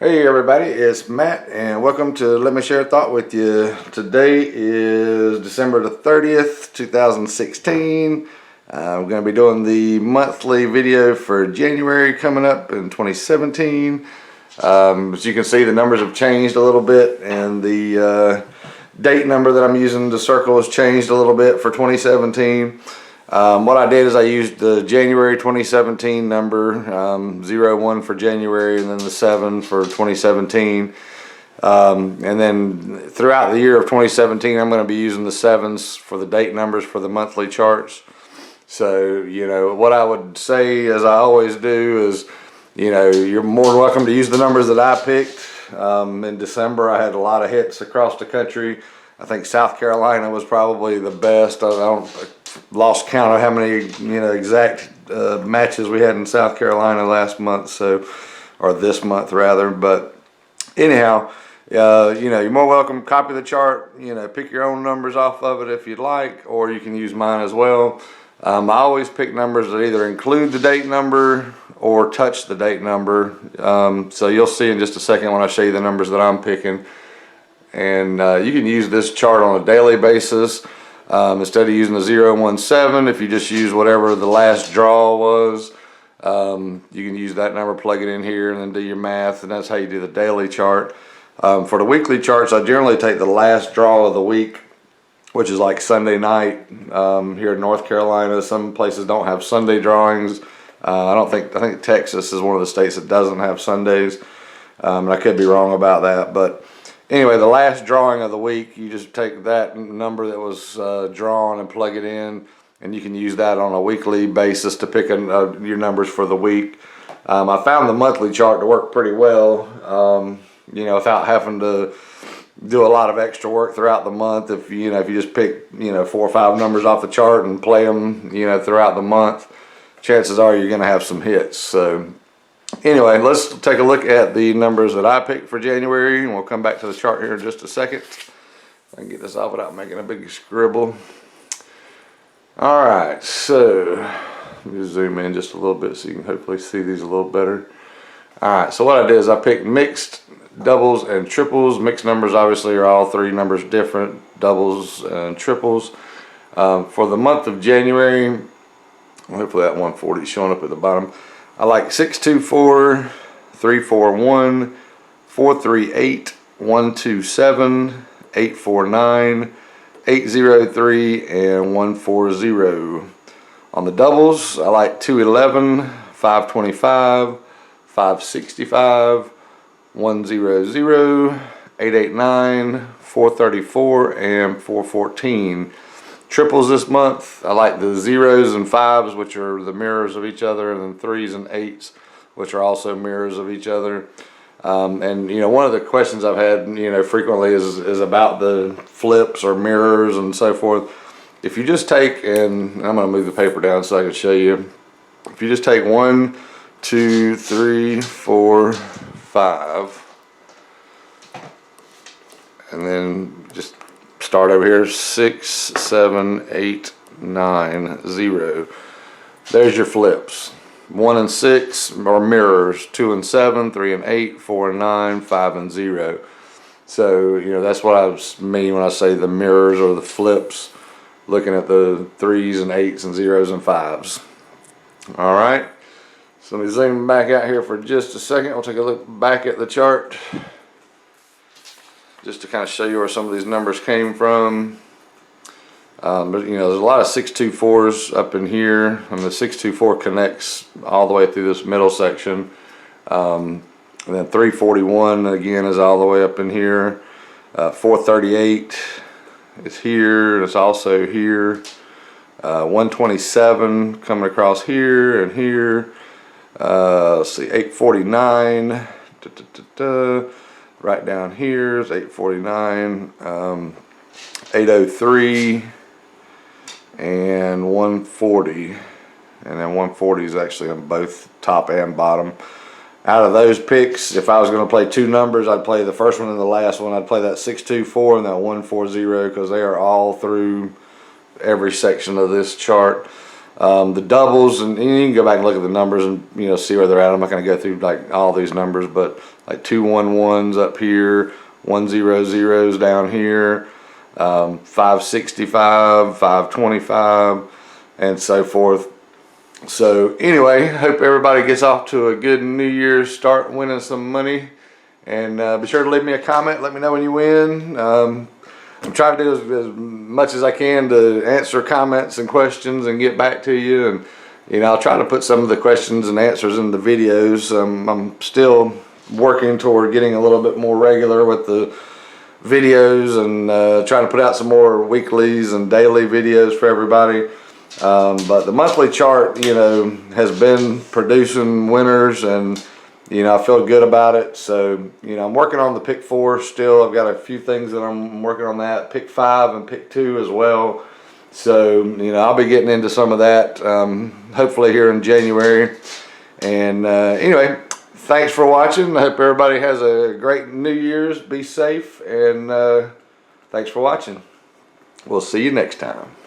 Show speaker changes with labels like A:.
A: Hey everybody, it's Matt and welcome to Let Me Share a Thought with you. Today is December the 30th, 2016. We're going to be doing the monthly video for January coming up in 2017. As you can see, the numbers have changed a little bit and the date number that I'm using to circle has changed a little bit for 2017. What I did is I used the January 2017 number, 01 for January and then the 7 for 2017. And then throughout the year of 2017, I'm going to be using the 7s for the date numbers for the monthly charts. So, what I would say, as I always do, is, you're more than welcome to use the numbers that I picked. In December, I had a lot of hits across the country. I think South Carolina was probably the best. I lost count of how many exact matches we had in South Carolina last month, or this month rather. But anyhow, you're more welcome. Copy the chart. Pick your own numbers off of it if you'd like, or you can use mine as well. I always pick numbers that either include the date number or touch the date number. So you'll see in just a second when I show you the numbers that I'm picking. And you can use this chart on a daily basis. Instead of using the 017, if you just use whatever the last draw was, you can use that number, plug it in here, and then do your math, and that's how you do the daily chart. For the weekly charts, I generally take the last draw of the week, which is like Sunday night here in North Carolina. Some places don't have Sunday drawings. I think Texas is one of the states that doesn't have Sundays. I could be wrong about that, but anyway, the last drawing of the week, you just take that number that was drawn and plug it in, and you can use that on a weekly basis to pick your numbers for the week. I found the monthly chart to work pretty well, without having to do a lot of extra work throughout the month. If you just pick 4 or 5 numbers off the chart and play them throughout the month, chances are you're going to have some hits. So anyway, let's take a look at the numbers that I picked for January, and we'll come back to the chart here in just a second. I can get this off without making a big scribble. All right, so let me zoom in just a little bit so you can hopefully see these a little better. All right, so what I did is I picked mixed, doubles, and triples. Mixed numbers obviously are all 3 numbers different, doubles and triples. For the month of January, hopefully that 140 is showing up at the bottom. I like 624, 341, 438, 127, 849, 803, and 140. On the doubles, I like 211, 525, 565, 100, 889, 434, and 414. Triples this month, I like the 0s and 5s, which are the mirrors of each other, and then 3s and 8s, which are also mirrors of each other. And one of the questions I've had frequently is about the flips or mirrors and so forth. If you just take, and I'm going to move the paper down so I can show you. If you just take 1, 2, 3, 4, 5, and then just start over here, 6, 7, 8, 9, 0. There's your flips. 1 and 6 are mirrors. 2 and 7, 3 and 8, 4 and 9, 5 and 0. So that's what I mean when I say the mirrors or the flips. Looking at the 3s and 8s and 0s and 5s. All right. So let me zoom back out here for just a second. I'll take a look back at the chart, just to kind of show you where some of these numbers came from. But there's a lot of 624s up in here, and the 624 connects all the way through this middle section. And then 341 again is all the way up in here. 438 is here, and it's also here. 127 coming across here and here. Let's see, 849. Right down here is 849, 803, and 140. And then 140 is actually on both top and bottom. Out of those picks, if I was going to play 2 numbers, I'd play the first one and the last one. I'd play that 624 and that 140 because they are all through every section of this chart. The doubles, and you can go back and look at the numbers and see where they're at. I'm not going to go through like all these numbers, but like 211s up here, 100s down here, 565, 525, and so forth. So anyway, hope everybody gets off to a good New Year's, start winning some money, and be sure to leave me a comment. Let me know when you win. I'm trying to do as much as I can to answer comments and questions and get back to you. And I'll try to put some of the questions and answers in the videos. I'm still working toward getting a little bit more regular with the videos and trying to put out some more weeklies and daily videos for everybody. But the monthly chart, has been producing winners, and I feel good about it. So I'm working on the pick 4 still. I've got a few things that I'm working on, that pick 5 and pick 2 as well. So I'll be getting into some of that hopefully here in January. And anyway, thanks for watching. I hope everybody has a great New Year's. Be safe, and thanks for watching. We'll see you next time.